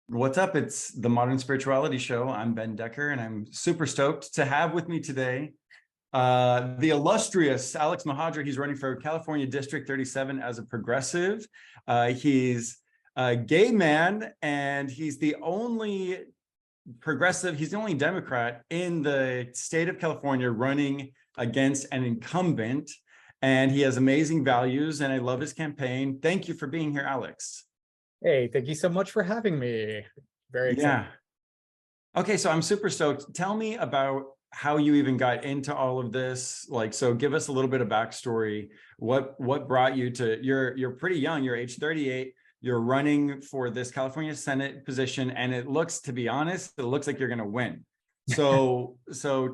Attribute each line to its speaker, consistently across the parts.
Speaker 1: What's up? It's the Modern Spirituality Show. I'm Ben Decker, and I'm super stoked to have with me today the illustrious Alex Mohajer. He's running for California District 37 as a progressive. He's a gay man, and he's the only progressive, he's the only Democrat in the state of California running against an incumbent. And he has amazing values, and I love his campaign. Thank you for being here, Alex.
Speaker 2: Hey, thank you so much for having me. Very excited.
Speaker 1: Yeah. Okay, so I'm super stoked. Tell me about how you even got into all of this. So give us a little bit of backstory. What brought you to, you're pretty young, you're age 38, you're running for this California Senate position, and it looks, to be honest, it looks like you're gonna win. So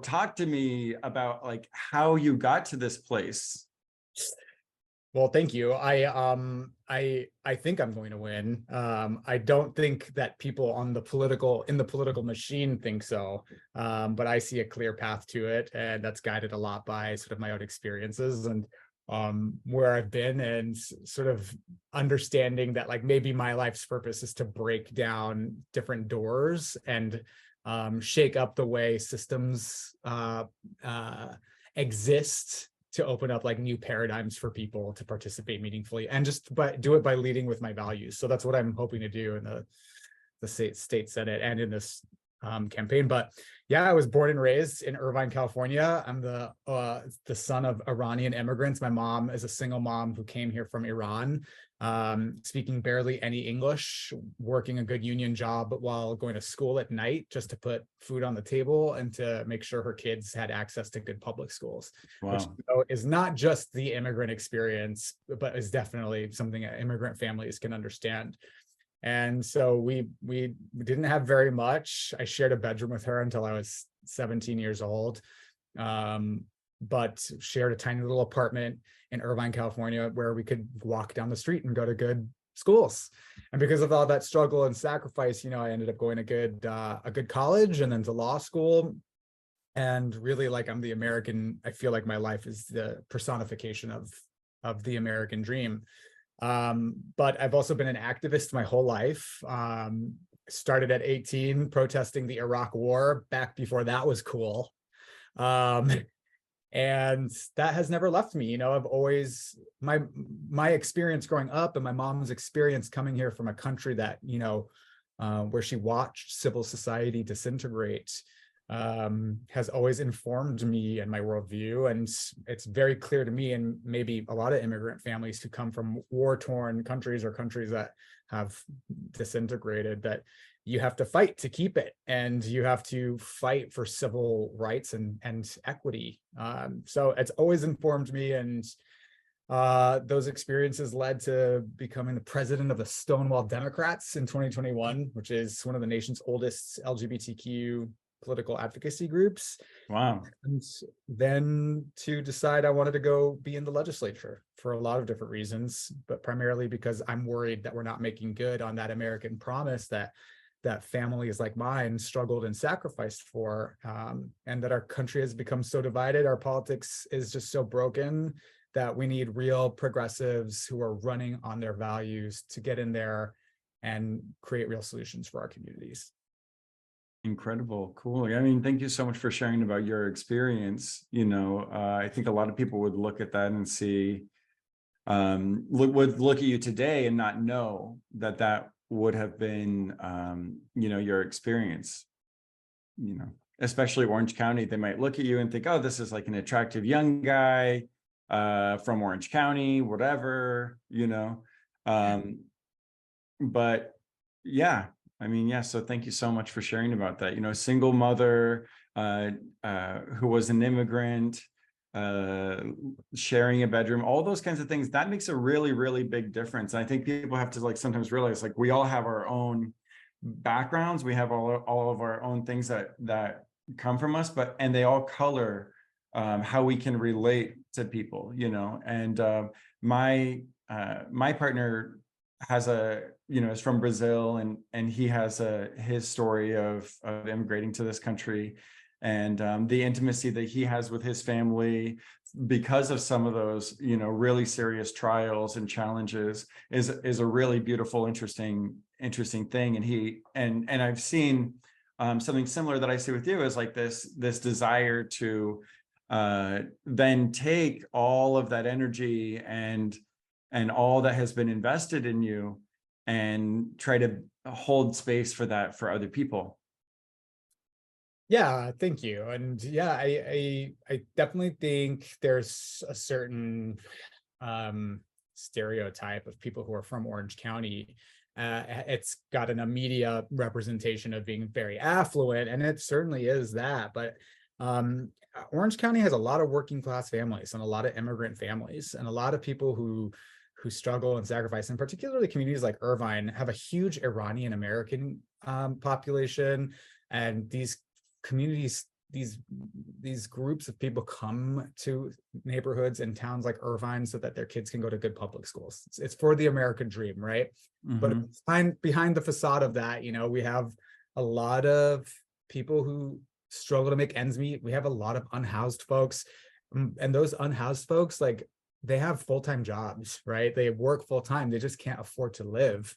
Speaker 1: talk to me about how you got to this place.
Speaker 2: Well, thank you. I think I'm going to win. I don't think that people in the political machine think so. But I see a clear path to it, and that's guided a lot by sort of my own experiences and where I've been, and sort of understanding that maybe my life's purpose is to break down different doors and shake up the way systems exist, to open up new paradigms for people to participate meaningfully, and just do it by leading with my values. So that's what I'm hoping to do in the state Senate and in this campaign. But yeah, I was born and raised in Irvine, California. I'm the son of Iranian immigrants. My mom is a single mom who came here from Iran, speaking barely any English, working a good union job while going to school at night just to put food on the table and to make sure her kids had access to good public schools.
Speaker 1: Wow.
Speaker 2: Which is not just the immigrant experience, but is definitely something immigrant families can understand. And so we didn't have very much. I shared a bedroom with her until I was 17 years old, but shared a tiny little apartment in Irvine, California, where we could walk down the street and go to good schools. And because of all that struggle and sacrifice, I ended up going to a good college and then to law school. And really, I'm the American. I feel like my life is the personification of the American dream. But I've also been an activist my whole life. Started at 18 protesting the Iraq War, back before that was cool. And that has never left me. I've always, my experience growing up and my mom's experience coming here from a country that, where she watched civil society disintegrate, has always informed me and my worldview. And it's very clear to me, and maybe a lot of immigrant families who come from war-torn countries or countries that have disintegrated, that you have to fight to keep it, and you have to fight for civil rights and equity. So it's always informed me, and those experiences led to becoming the president of the Stonewall Democrats in 2021, which is one of the nation's oldest LGBTQ political advocacy groups.
Speaker 1: Wow.
Speaker 2: And then to decide I wanted to go be in the legislature for a lot of different reasons, but primarily because I'm worried that we're not making good on that American promise that families like mine struggled and sacrificed for, and that our country has become so divided. Our politics is just so broken that we need real progressives who are running on their values to get in there and create real solutions for our communities.
Speaker 1: Incredible. Cool. I mean, thank you so much for sharing about your experience. I think a lot of people would look at that and see, would look at you today and not know that would have been, your experience. Especially Orange County, they might look at you and think, oh, this is an attractive young guy from Orange County, whatever, but yeah. So thank you so much for sharing about that. A single mother who was an immigrant, sharing a bedroom, all those kinds of things, that makes a really, really big difference. And I think people have to sometimes realize we all have our own backgrounds. We have all of our own things that come from us, and they all color how we can relate to people, and my partner has is from Brazil, and he has his story of immigrating to this country, and the intimacy that he has with his family because of some of those, really serious trials and challenges is a really beautiful, interesting thing. And I've seen something similar that I see with you is like this desire to then take all of that energy and all that has been invested in you and try to hold space for that for other people.
Speaker 2: Yeah, thank you. And yeah, I definitely think there's a certain stereotype of people who are from Orange County. It's got an immediate representation of being very affluent, and it certainly is that. But Orange County has a lot of working class families and a lot of immigrant families and a lot of people who struggle and sacrifice, and particularly communities like Irvine have a huge Iranian American population. And these communities, these groups of people come to neighborhoods and towns like Irvine so that their kids can go to good public schools. It's for the American dream, right? But behind the facade of that, we have a lot of people who struggle to make ends meet. We have a lot of unhoused folks, and those unhoused folks, like, they have full-time jobs, right? They work full-time. They just can't afford to live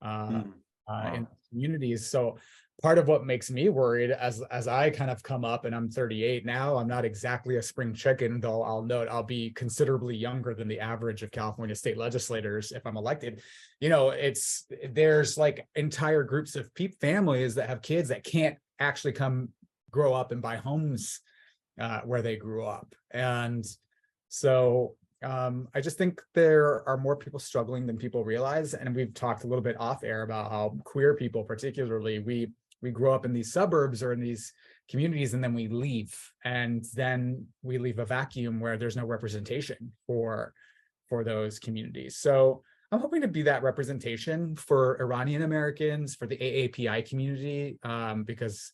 Speaker 2: in communities. So part of what makes me worried as I kind of come up, and I'm 38 now, I'm not exactly a spring chicken, though I'll note I'll be considerably younger than the average of California state legislators if I'm elected. There's like entire groups of families that have kids that can't actually come grow up and buy homes where they grew up. And so I just think there are more people struggling than people realize. And we've talked a little bit off air about how queer people, particularly, we grow up in these suburbs or in these communities, and then we leave, and then we leave a vacuum where there's no representation for those communities. So I'm hoping to be that representation for Iranian Americans, for the AAPI community, because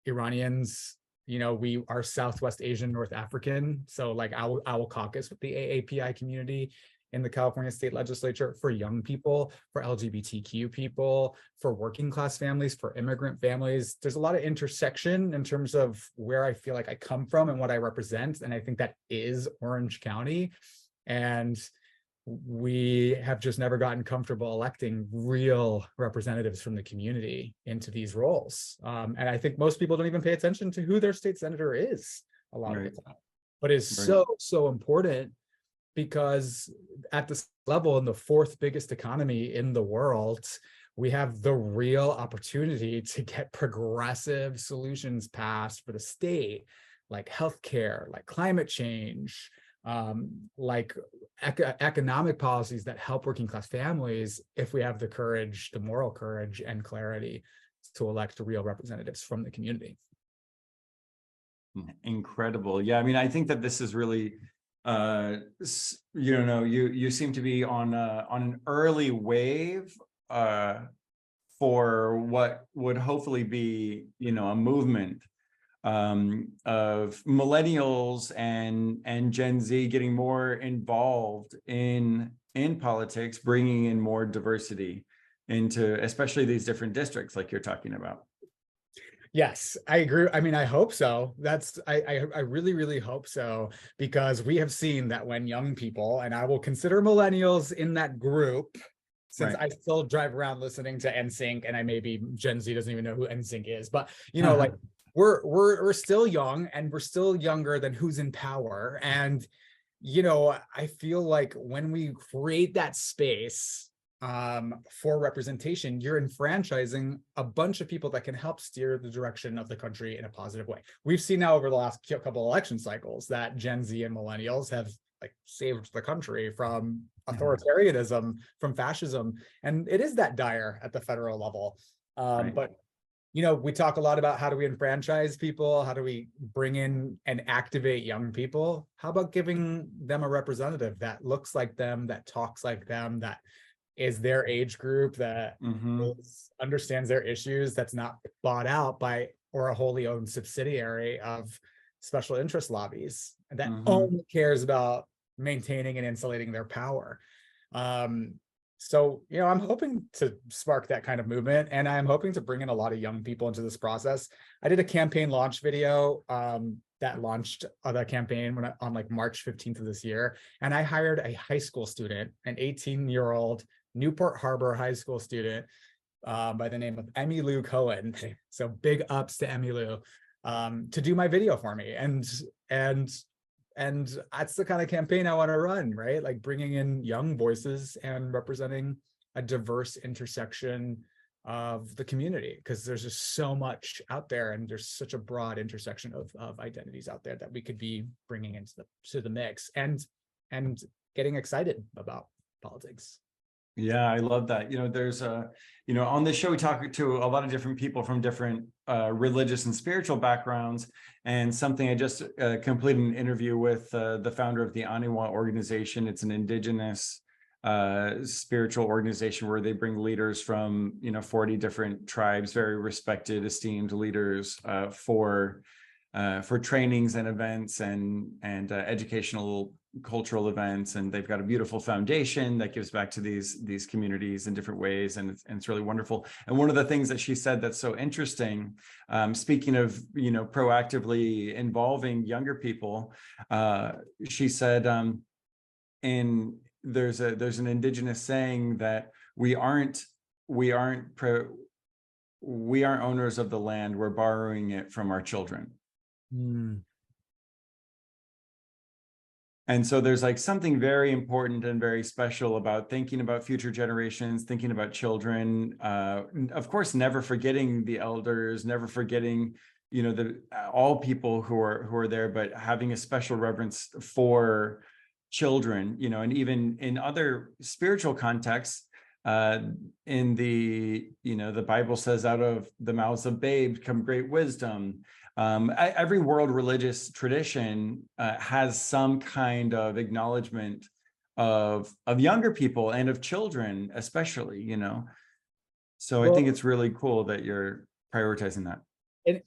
Speaker 2: Iranians, we are Southwest Asian, North African. So like I will caucus with the AAPI community in the California state legislature, for young people, for LGBTQ people, for working class families, for immigrant families. There's a lot of intersection in terms of where I feel like I come from and what I represent. And I think that is Orange County. And we have just never gotten comfortable electing real representatives from the community into these roles. And I think most people don't even pay attention to who their state senator is a lot of the time. But it's so important, because at this level, in the fourth biggest economy in the world, we have the real opportunity to get progressive solutions passed for the state, like healthcare, like climate change, like economic policies that help working class families, if we have the courage, the moral courage and clarity to elect real representatives from the community.
Speaker 1: Incredible. Yeah, I mean, I think that this is really, you seem to be on an early wave for what would hopefully be, a movement of millennials and Gen Z getting more involved in politics, bringing in more diversity into especially these different districts like you're talking about.
Speaker 2: Yes, I agree. I mean, I hope so. I really, really hope so, because we have seen that when young people, and I will consider millennials in that group, since I still drive around listening to NSYNC, and maybe Gen Z doesn't even know who NSYNC is, but like we're still young, and we're still younger than who's in power. And I feel like when we create that space for representation, you're enfranchising a bunch of people that can help steer the direction of the country in a positive way. We've seen now over the last couple of election cycles that Gen Z and millennials have saved the country from authoritarianism, from fascism, and it is that dire at the federal level. But we talk a lot about how do we enfranchise people, how do we bring in and activate young people. How about giving them a representative that looks like them, that talks like them, that is their age group, that understands their issues, that's not bought out by or a wholly owned subsidiary of special interest lobbies, that only cares about maintaining and insulating their power. So, I'm hoping to spark that kind of movement, and I'm hoping to bring in a lot of young people into this process. I did a campaign launch video that launched the campaign on like March 15th of this year. And I hired a high school student, an 18-year-old Newport Harbor high school student by the name of Emmy Lou Cohen. So big ups to Emmy Lou to do my video for me. And that's the kind of campaign I want to run, right? Like bringing in young voices and representing a diverse intersection of the community, because there's just so much out there, and there's such a broad intersection of identities out there that we could be bringing into the mix and getting excited about politics.
Speaker 1: Yeah, I love that. There's on this show, we talk to a lot of different people from different religious and spiritual backgrounds. And something I just completed an interview with the founder of the Aniwa organization. It's an indigenous spiritual organization where they bring leaders from 40 different tribes, very respected, esteemed leaders for trainings and events and educational, cultural events. And they've got a beautiful foundation that gives back to these communities in different ways, and it's really wonderful. And one of the things that she said that's so interesting, speaking of proactively involving younger people, she said there's an indigenous saying that we aren't owners of the land, we're borrowing it from our children. And so there's like something very important and very special about thinking about future generations, thinking about children, of course, never forgetting the elders, never forgetting, all people who are there, but having a special reverence for children, and even in other spiritual contexts, in the Bible says, out of the mouths of babes come great wisdom. Every world religious tradition has some kind of acknowledgement of younger people and of children, especially, So I think it's really cool that you're prioritizing that.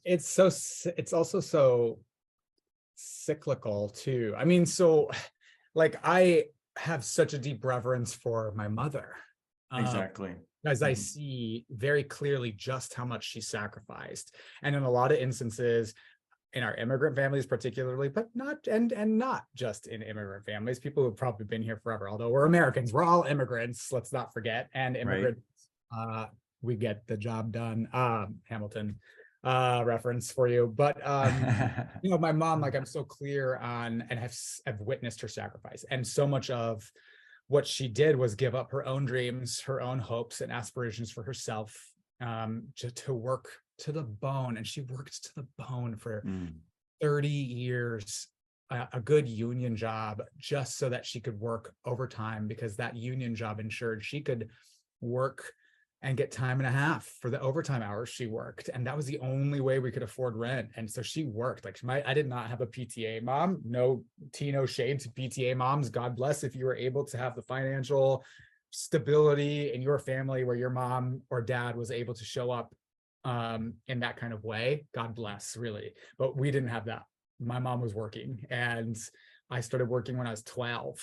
Speaker 2: It's also so cyclical too. I mean, so like I have such a deep reverence for my mother.
Speaker 1: Exactly.
Speaker 2: As I see very clearly just how much she sacrificed. And in a lot of instances, in our immigrant families particularly, but not just in immigrant families, people who've probably been here forever, although we're Americans, we're all immigrants, let's not forget. And immigrants, right. We get the job done. Hamilton reference for you. But my mom, like I'm so clear on, and I've witnessed her sacrifice. And so much of what she did was give up her own dreams, her own hopes and aspirations for herself, to work to the bone. And she worked to the bone for 30 years, a good union job, just so that she could work overtime, because that union job ensured she could work and get time and a half for the overtime hours she worked. And that was the only way we could afford rent. And so she worked. Like I did not have a PTA mom, no shade to PTA moms. God bless if you were able to have the financial stability in your family where your mom or dad was able to show up in that kind of way. God bless, really. But we didn't have that. My mom was working, and I started working when I was 12.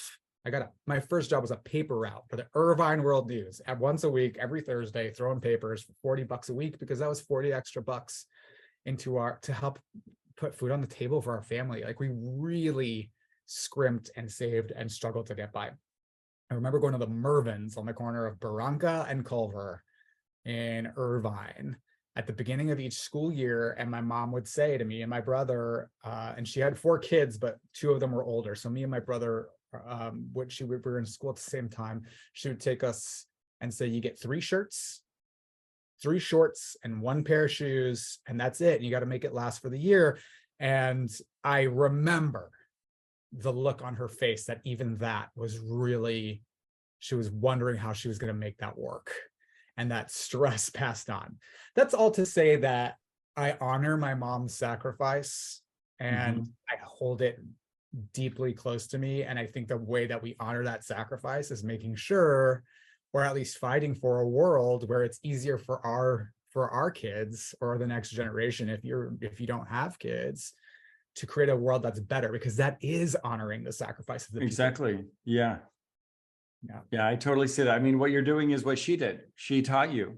Speaker 2: My first job was a paper route for the Irvine World News at once a week, every Thursday, throwing papers for $40 a week, because that was 40 extra bucks to help put food on the table for our family. Like we really scrimped and saved and struggled to get by. I remember going to the Mervyn's on the corner of Barranca and Culver in Irvine at the beginning of each school year. And my mom would say to me and my brother, and she had 4 kids, but 2 of them were older. So me and my brother, we were in school at the same time, she would take us and say, you get 3 shirts, 3 shorts, and 1 pair of shoes, and that's it. And you got to make it last for the year. And I remember the look on her face that even that was really, she was wondering how she was going to make that work, and that stress passed on. That's all to say that I honor my mom's sacrifice, and I hold it deeply close to me. And I think the way that we honor that sacrifice is making sure, or at least fighting for, a world where it's easier for our kids or the next generation, if you don't have kids, to create a world that's better, because that is honoring the sacrifice of the
Speaker 1: exactly people. Yeah, Yeah, I totally see that. I mean, what you're doing is what she did. She taught you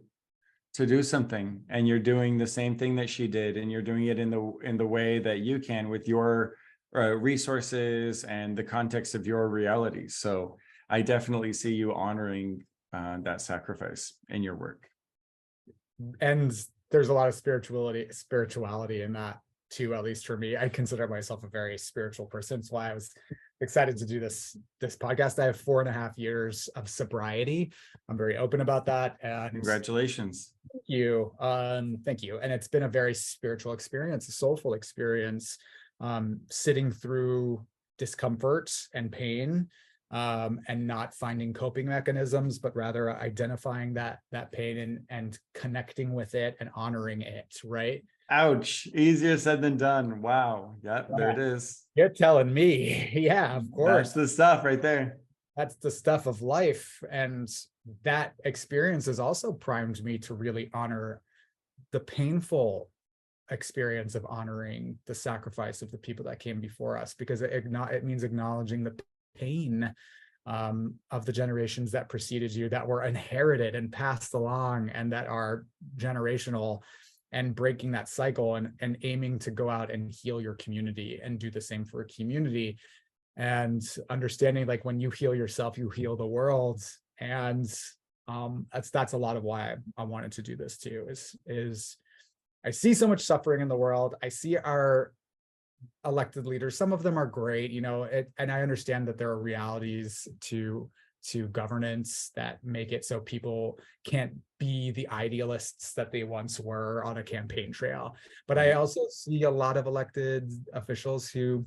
Speaker 1: to do something, and you're doing the same thing that she did, and you're doing it in the way that you can with your resources and the context of your reality. So I definitely see you honoring that sacrifice in your work.
Speaker 2: And there's a lot of spirituality in that too, at least for me. I consider myself a very spiritual person. That's why I was excited to do this podcast. I have 4.5 years of sobriety. I'm very open about that. And
Speaker 1: Congratulations.
Speaker 2: thank you. Thank you. And it's been a very spiritual experience, a soulful experience, sitting through discomfort and pain, and not finding coping mechanisms, but rather identifying that pain and connecting with it and honoring it, right?
Speaker 1: Ouch. Easier said than done. Wow. Yep, there it is.
Speaker 2: You're telling me. Yeah, of course.
Speaker 1: That's the stuff right there.
Speaker 2: That's the stuff of life. And that experience has also primed me to really honor the painful experience of honoring the sacrifice of the people that came before us, because it means acknowledging the pain of the generations that preceded you, that were inherited and passed along and that are generational, and breaking that cycle and aiming to go out and heal your community and do the same for a community, and understanding like when you heal yourself, you heal the world. And that's a lot of why I wanted to do this too, is I see so much suffering in the world. I see our elected leaders, some of them are great, and I understand that there are realities to governance that make it so people can't be the idealists that they once were on a campaign trail. But I also see a lot of elected officials who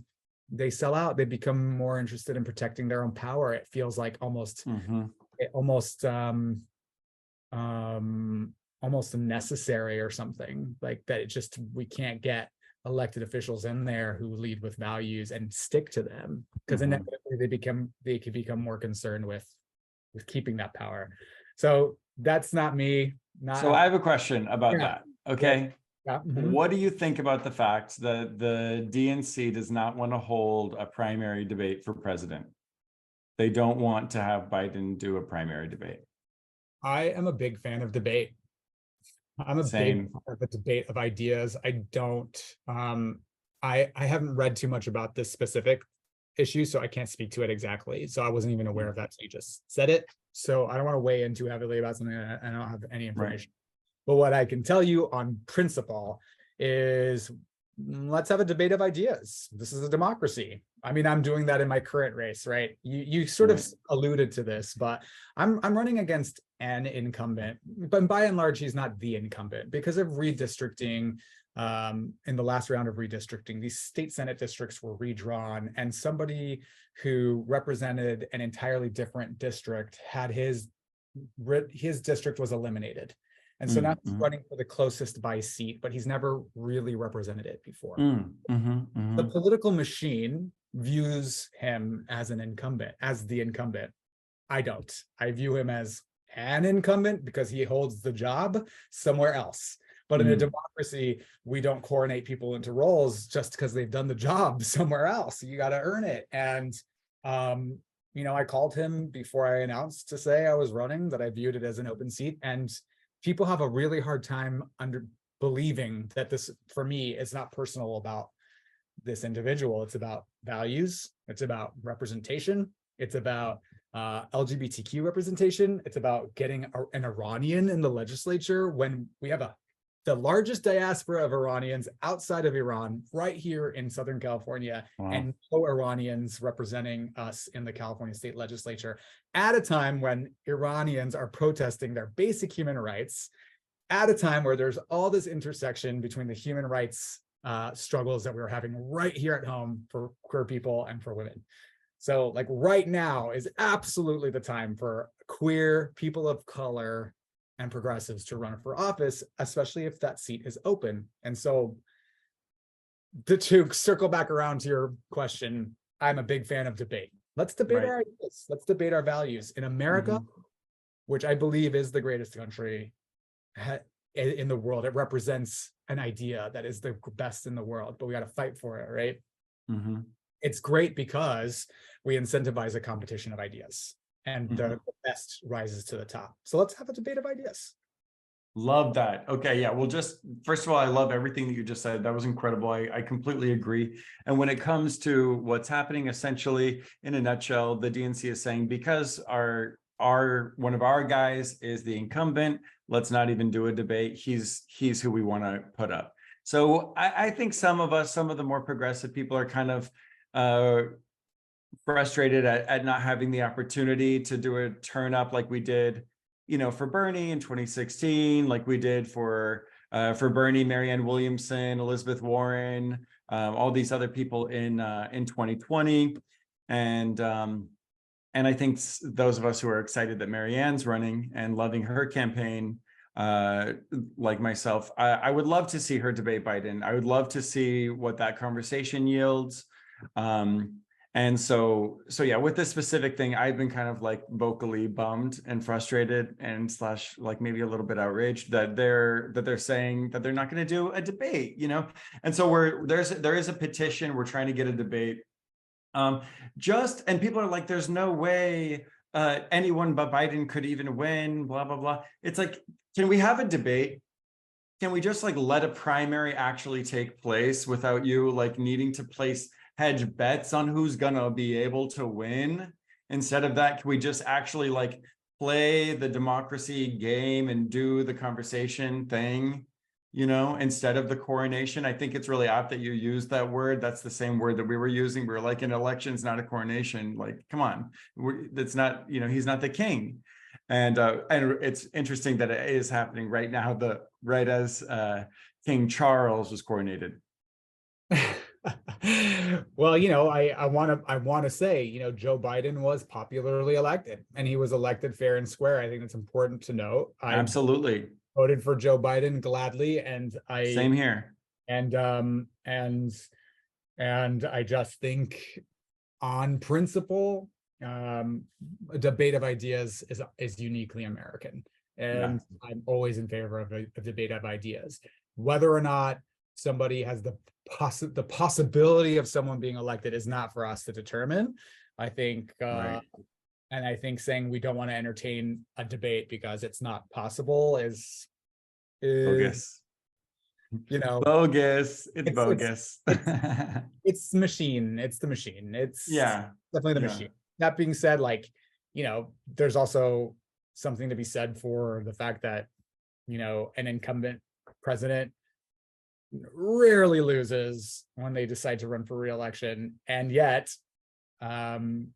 Speaker 2: they sell out. They become more interested in protecting their own power. It feels like almost necessary or something like that. It just, we can't get elected officials in there who lead with values and stick to them, because inevitably they could become more concerned with keeping that power. So that's not me.
Speaker 1: So I have a question about that. Okay.
Speaker 2: Yeah.
Speaker 1: What do you think about the fact that the DNC does not want to hold a primary debate for president? They don't want to have Biden do a primary debate.
Speaker 2: I am a big fan of debate. I'm a big fan of the debate of ideas. I don't, I haven't read too much about this specific issue, so I can't speak to it exactly. So I wasn't even aware of that. So you just said it. So I don't want to weigh in too heavily about something that I don't have any information. Right. But what I can tell you on principle is, let's have a debate of ideas. This is a democracy. I mean, I'm doing that in my current race, right? You sort of alluded to this, but I'm running against an incumbent, but by and large, he's not the incumbent because of redistricting. In the last round of redistricting, these state Senate districts were redrawn, and somebody who represented an entirely different district had his district was eliminated. And so now he's running for the closest by seat, but he's never really represented it before. The political machine views him as an incumbent, as the incumbent. I don't. I view him as an incumbent because he holds the job somewhere else. But in a democracy, we don't coordinate people into roles just because they've done the job somewhere else. You got to earn it. And, I called him before I announced to say I was running, that I viewed it as an open seat. And people have a really hard time believing that this, for me, it's not personal about this individual. It's about values. It's about representation. It's about LGBTQ representation. It's about getting an Iranian in the legislature when we have the largest diaspora of Iranians outside of Iran right here in Southern California. Wow. And no Iranians representing us in the California state legislature at a time when Iranians are protesting their basic human rights, at a time where there's all this intersection between the human rights struggles that we're having right here at home for queer people and for women. So like right now is absolutely the time for queer people of color and progressives to run for office, especially if that seat is open. And so to circle back around to your question, I'm a big fan of debate. Let's debate our ideas. Let's debate our values. In America, which I believe is the greatest country in the world, it represents an idea that is the best in the world, but we got to fight for it, right? It's great because we incentivize a competition of ideas. and
Speaker 1: Mhm.
Speaker 2: the best rises to the top. So let's have a debate of ideas.
Speaker 1: Love that. Okay, yeah. Well, just first of all, I love everything that you just said. That was incredible. I completely agree. And when it comes to what's happening, essentially, in a nutshell, the DNC is saying because our one of our guys is the incumbent, let's not even do a debate. He's who we want to put up. So I think some of us, some of the more progressive people, are kind of frustrated at not having the opportunity to do a turn up like we did, for Bernie in 2016, like we did for Bernie, Marianne Williamson, Elizabeth Warren, all these other people in 2020, and I think those of us who are excited that Marianne's running and loving her campaign, like myself, I would love to see her debate Biden. I would love to see what that conversation yields. And so yeah, with this specific thing, I've been kind of like vocally bummed and frustrated and / like maybe a little bit outraged that they're saying that they're not going to do a debate, And so there is a petition. We're trying to get a debate. And people are like, there's no way anyone but Biden could even win, blah, blah, blah. It's like, can we have a debate? Can we just like let a primary actually take place without you like needing to place hedge bets on who's gonna be able to win? Instead of that, can we just actually like play the democracy game and do the conversation thing, instead of the coronation? I think it's really apt that you use that word. That's the same word that we were using. We were like, an election's not a coronation. Like, come on, that's not, he's not the king. And it's interesting that it is happening right now, right as King Charles was coronated.
Speaker 2: Well, I want to say, Joe Biden was popularly elected, and he was elected fair and square. I think that's important to note. I
Speaker 1: Absolutely.
Speaker 2: voted for Joe Biden gladly, and
Speaker 1: Same here.
Speaker 2: and I just think, on principle, a debate of ideas is uniquely American, and
Speaker 1: Yeah.
Speaker 2: I'm always in favor of a debate of ideas, whether or not somebody has the possibility of someone being elected is not for us to determine. I think,
Speaker 1: Right.
Speaker 2: and I think saying we don't want to entertain a debate because it's not possible is
Speaker 1: Bogus. Bogus. It's bogus.
Speaker 2: it's machine. It's the machine. It's
Speaker 1: Yeah.
Speaker 2: definitely the
Speaker 1: Yeah.
Speaker 2: machine. That being said, like, there's also something to be said for the fact that, an incumbent president rarely loses when they decide to run for re-election, and yet, one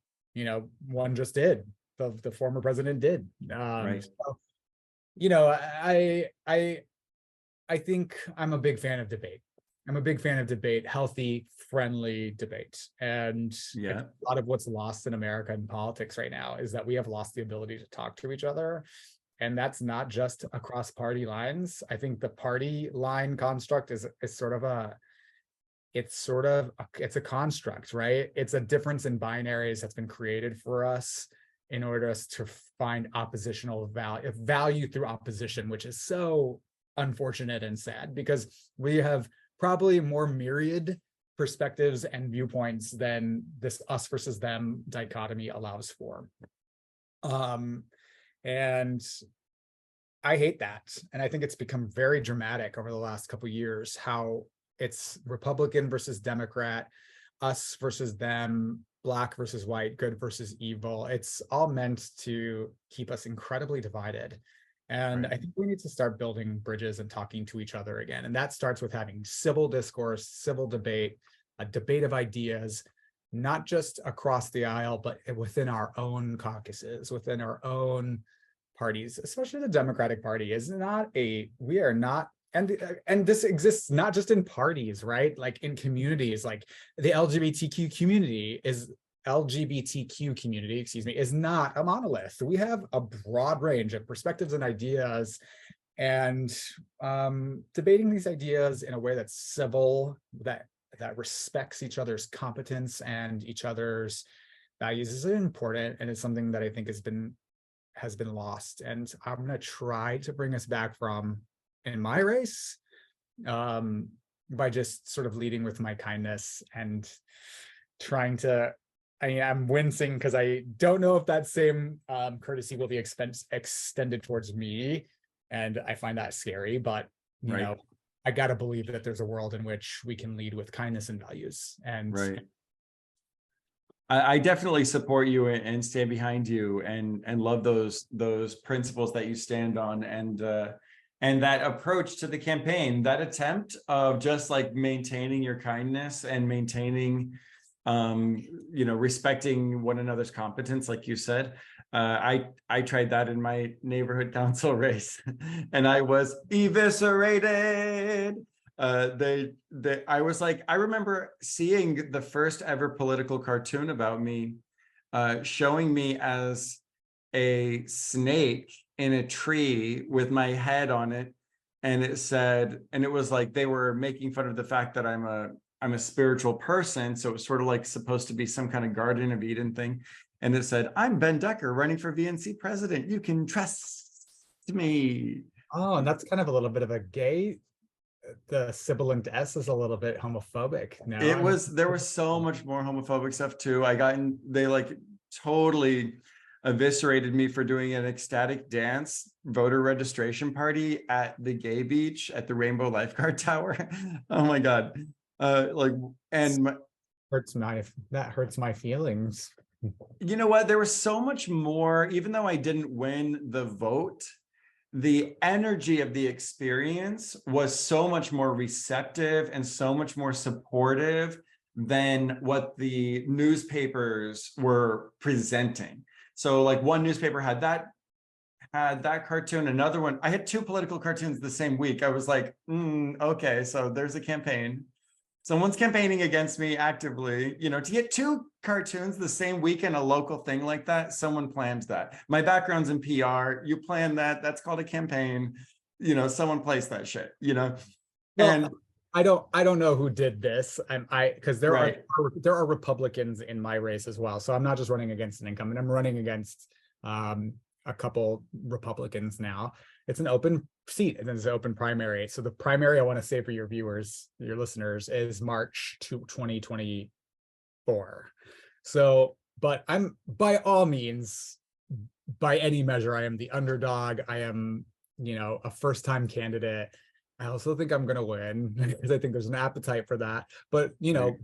Speaker 2: just did. The former president did.
Speaker 1: Right.
Speaker 2: So, I think I'm a big fan of debate. I'm a big fan of debate, healthy, friendly debate. And
Speaker 1: Yeah.
Speaker 2: a lot of what's lost in America in politics right now is that we have lost the ability to talk to each other. And that's not just across party lines. I think the party line construct is sort of it's a construct, right? It's a difference in binaries that's been created for us in order to find oppositional value through opposition, which is so unfortunate and sad, because we have probably more myriad perspectives and viewpoints than this us versus them dichotomy allows for. And I hate that. And I think it's become very dramatic over the last couple of years, how it's Republican versus Democrat, us versus them, Black versus white, good versus evil. It's all meant to keep us incredibly divided. And
Speaker 1: Right.
Speaker 2: I think we need to start building bridges and talking to each other again. And that starts with having civil discourse, civil debate, a debate of ideas, not just across the aisle, but within our own caucuses, within our own parties, especially the Democratic Party we are not, and this exists not just in parties, right? Like in communities, like the LGBTQ community is not a monolith. We have a broad range of perspectives and ideas, and debating these ideas in a way that's civil, that respects each other's competence and each other's values is important, and it's something that I think has been lost. And I'm going to try to bring us back from in my race by just sort of leading with my kindness and trying to I'm wincing because I don't know if that same courtesy will be extended towards me, and I find that scary. But you
Speaker 1: Right.
Speaker 2: know, I gotta believe that there's a world in which we can lead with kindness and values. And
Speaker 1: Right. I definitely support you and stand behind you and love those principles that you stand on and that approach to the campaign, that attempt of just like maintaining your kindness and maintaining respecting one another's competence, like you said. I tried that in my neighborhood council race and I was eviscerated. I was like, I remember seeing the first ever political cartoon about me, showing me as a snake in a tree with my head on it. And it said, and it was like, they were making fun of the fact that I'm a spiritual person. So it was sort of like supposed to be some kind of Garden of Eden thing. And it said, I'm Ben Decker running for VNC president. You can trust me.
Speaker 2: oh, and that's kind of a little bit of a gay. The sibilant S is a little bit homophobic. No,
Speaker 1: It was, there was so much more homophobic stuff too. I got in, they like totally eviscerated me for doing an ecstatic dance voter registration party at the gay beach at the Rainbow Lifeguard Tower. Oh my God. Like, and my,
Speaker 2: that hurts my feelings.
Speaker 1: you know what? There was so much more, even though I didn't win the vote, the energy of the experience was so much more receptive and so much more supportive than what the newspapers were presenting. So like one newspaper had that cartoon, another one. I had two political cartoons the same week. I was like, okay, so there's a campaign. Someone's campaigning against me actively, to get two cartoons the same week in a local thing like that. Someone planned that. My background's in PR. You plan that. That's called a campaign. Someone placed that shit,
Speaker 2: Well,
Speaker 1: and
Speaker 2: I don't know who did this. Because there
Speaker 1: right.
Speaker 2: are Republicans in my race as well. So I'm not just running against an incumbent. I'm running against a couple Republicans now. It's an open seat and it's an open primary. So the primary I want to say for your viewers, your listeners, is March 2024. So, but I'm by all means, by any measure, I am the underdog. I am, a first-time candidate. I also think I'm going to win because I think there's an appetite for that. But,
Speaker 1: Right.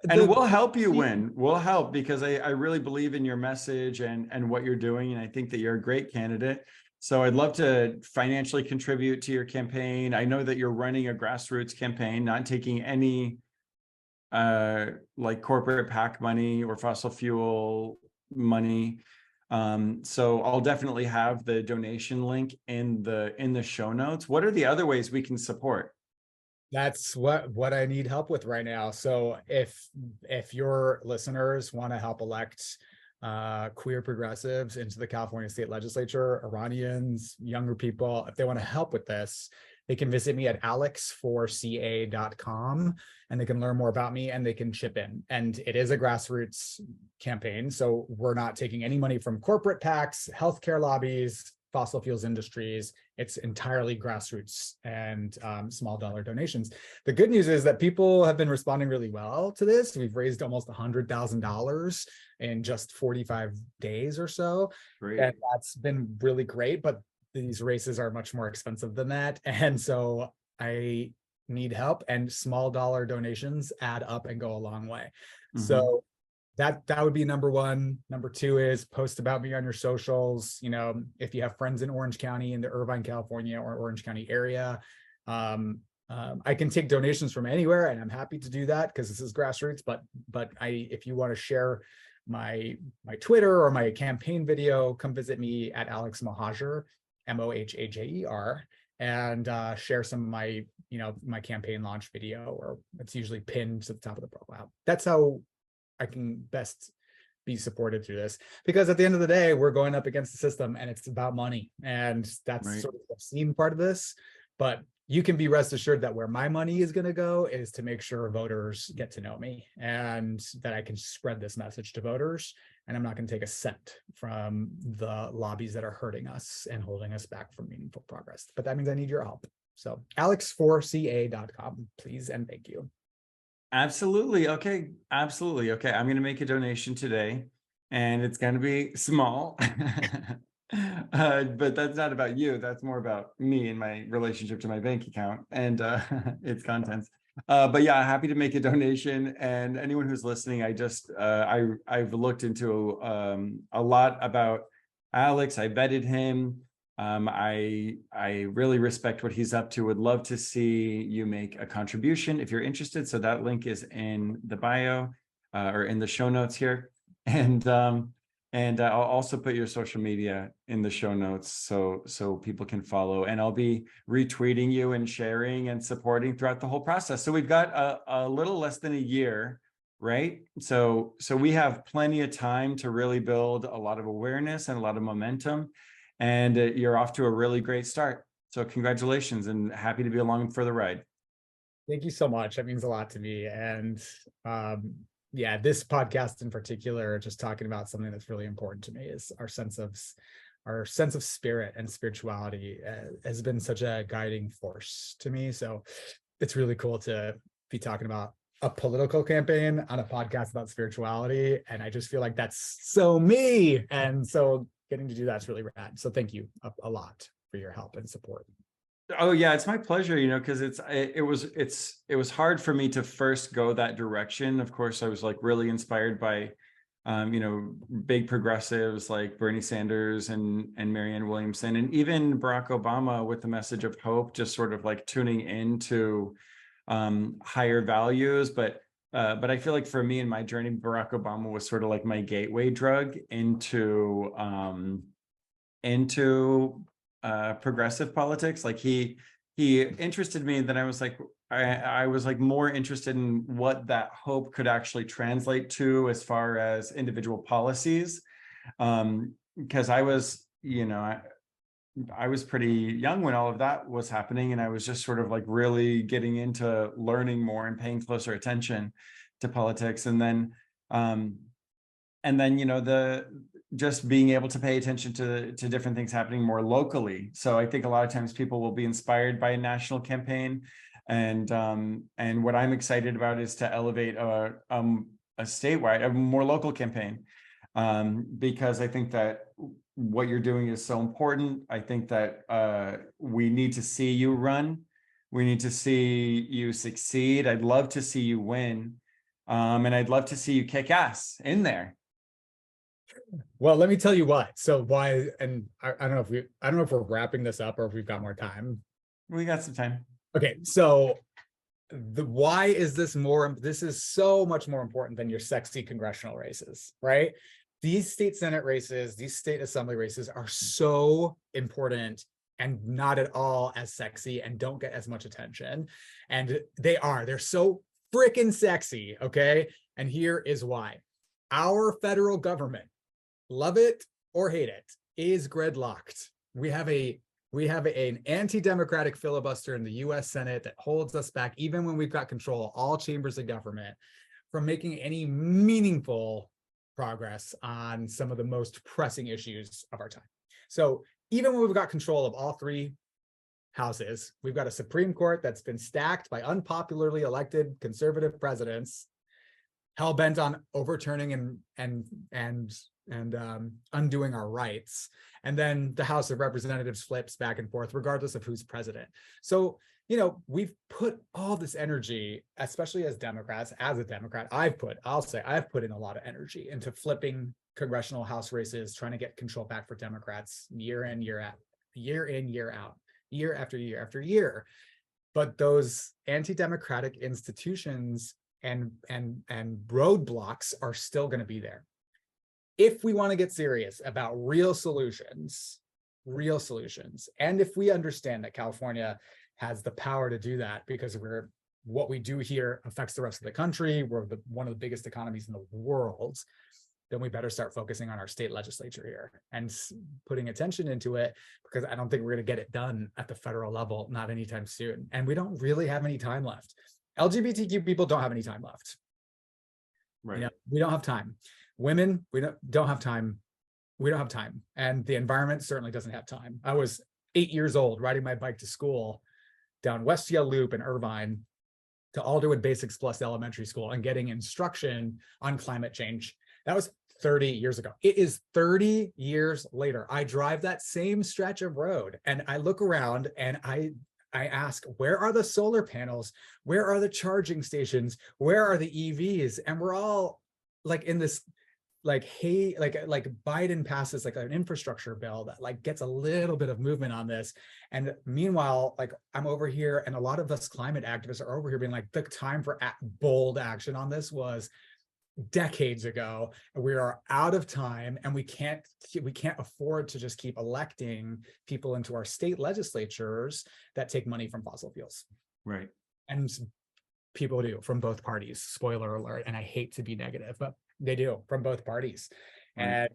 Speaker 1: And we'll help you win. We'll help because I really believe in your message and what you're doing. And I think that you're a great candidate. So I'd love to financially contribute to your campaign. I know that you're running a grassroots campaign, not taking any like corporate PAC money or fossil fuel money. So I'll definitely have the donation link in the show notes. What are the other ways we can support?
Speaker 2: That's what I need help with right now. So if your listeners want to help elect queer progressives into the California state legislature, Iranians, younger people, if they want to help with this, they can visit me at alex4ca.com and they can learn more about me and they can chip in. And it is a grassroots campaign. So we're not taking any money from corporate PACs, healthcare lobbies, fossil fuels industries. It's entirely grassroots and small dollar donations. The good news is that people have been responding really well to this. We've raised almost $100,000 in just 45 days or so.
Speaker 1: Great.
Speaker 2: And that's been really great, but these races are much more expensive than that. And so I need help, and small dollar donations add up and go a long way. So that would be number one. Number two is post about me on your socials. If you have friends in Orange County, in the Irvine, California or Orange County area, I can take donations from anywhere, and I'm happy to do that because this is grassroots. But if you want to share my Twitter or my campaign video, come visit me at Alex Mohajer, Mohajer, and share some of my my campaign launch video, or it's usually pinned to the top of the profile. That's how I can best be supported through this, because at the end of the day, we're going up against the system and it's about money. And that's
Speaker 1: Right.
Speaker 2: sort of the obscene part of this. But you can be rest assured that where my money is going to go is to make sure voters get to know me and that I can spread this message to voters. And I'm not going to take a cent from the lobbies that are hurting us and holding us back from meaningful progress. But that means I need your help. So alex4ca.com, please and thank you.
Speaker 1: Absolutely. Okay. Absolutely. Okay. I'm going to make a donation today and it's going to be small. But that's not about you. That's more about me and my relationship to my bank account and its contents. But yeah, happy to make a donation. And anyone who's listening, I've looked into a lot about Alex. I vetted him. I really respect what he's up to. Would love to see you make a contribution if you're interested. So that link is in the bio or in the show notes here. And I'll also put your social media in the show notes so people can follow. And I'll be retweeting you and sharing and supporting throughout the whole process. So we've got a little less than a year, right? So we have plenty of time to really build a lot of awareness and a lot of momentum. And you're off to a really great start. So congratulations and happy to be along for the ride.
Speaker 2: Thank you so much. That means a lot to me. And yeah, this podcast in particular, just talking about something that's really important to me is our sense of spirit and spirituality has been such a guiding force to me. So it's really cool to be talking about a political campaign on a podcast about spirituality. And I just feel like that's so me. And so getting to do that's really rad. So thank you a lot for your help and support.
Speaker 1: Oh yeah, it's my pleasure, because it was hard for me to first go that direction. Of course, I was like really inspired by big progressives like Bernie Sanders and Marianne Williamson, and even Barack Obama with the message of hope, just sort of like tuning into higher values. But I feel like for me in my journey, Barack Obama was sort of like my gateway drug into progressive politics. Like he interested me, and then I was like, I was like more interested in what that hope could actually translate to as far as individual policies. Because I was, I was pretty young when all of that was happening, and I was just sort of like really getting into learning more and paying closer attention to politics. And then the just being able to pay attention to different things happening more locally. So I think a lot of times people will be inspired by a national campaign, and what I'm excited about is to elevate a statewide, a more local campaign, because I think that what you're doing is so important. I think that we need to see you run. We need to see you succeed. I'd love to see you win. And I'd love to see you kick ass in there.
Speaker 2: Well, let me tell you what. So why, and I don't know if we're wrapping this up or if we've got more time.
Speaker 1: We got some time.
Speaker 2: Okay, so why is this this is so much more important than your sexy congressional races, right? These state Senate races, these state assembly races are so important and not at all as sexy and don't get as much attention. And they're so freaking sexy, okay? And here is why. Our federal government, love it or hate it, is gridlocked. We have an anti-democratic filibuster in the US Senate that holds us back, even when we've got control of all chambers of government, from making any meaningful progress on some of the most pressing issues of our time. So even when we've got control of all three houses, we've got a Supreme Court that's been stacked by unpopularly elected conservative presidents, hell-bent on overturning and undoing our rights. And then the House of Representatives flips back and forth, regardless of who's president. So, we've put all this energy, especially as Democrats, as a Democrat, I've put in a lot of energy into flipping congressional House races, trying to get control back for Democrats year in, year out, year after year after year. But those anti-democratic institutions and roadblocks are still going to be there. If we want to get serious about real solutions, and if we understand that California has the power to do that because what we do here affects the rest of the country, we're one of the biggest economies in the world, then we better start focusing on our state legislature here and putting attention into it, because I don't think we're going to get it done at the federal level, not anytime soon. And we don't really have any time left. LGBTQ people don't have any time left.
Speaker 1: Right.
Speaker 2: We don't have time. Women, we don't have time. We don't have time. And the environment certainly doesn't have time. I was 8 years old riding my bike to school down West Yale Loop in Irvine, to Alderwood Basics Plus Elementary School and getting instruction on climate change. That was 30 years ago. It is 30 years later. I drive that same stretch of road and I look around and I ask, where are the solar panels? Where are the charging stations? Where are the EVs? And we're all like in this, like, hey, like Biden passes like an infrastructure bill that like gets a little bit of movement on this. And meanwhile, like I'm over here and a lot of us climate activists are over here being like, the time for bold action on this was decades ago, and we are out of time, and we can't afford to just keep electing people into our state legislatures that take money from fossil fuels.
Speaker 1: Right.
Speaker 2: And people do, from both parties, spoiler alert, and I hate to be negative, but they do, from both parties. Right. And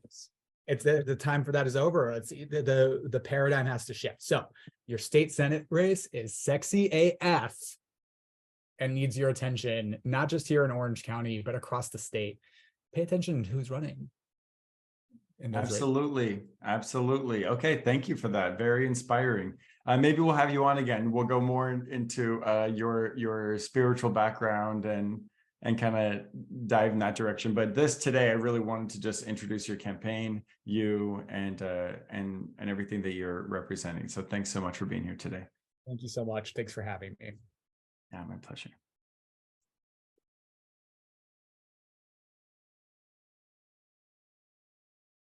Speaker 2: it's the time for that is over. It's the paradigm has to shift. So your state Senate race is sexy AF and needs your attention, not just here in Orange County, but across the state. Pay attention to who's running.
Speaker 1: Absolutely. Absolutely. Okay. Thank you for that. Very inspiring. Maybe we'll have you on again. We'll go more into your spiritual background and kind of dive in that direction. But today, I really wanted to just introduce your campaign, you and everything that you're representing. So thanks so much for being here today.
Speaker 2: Thank you so much. Thanks for having me.
Speaker 1: Yeah, my pleasure.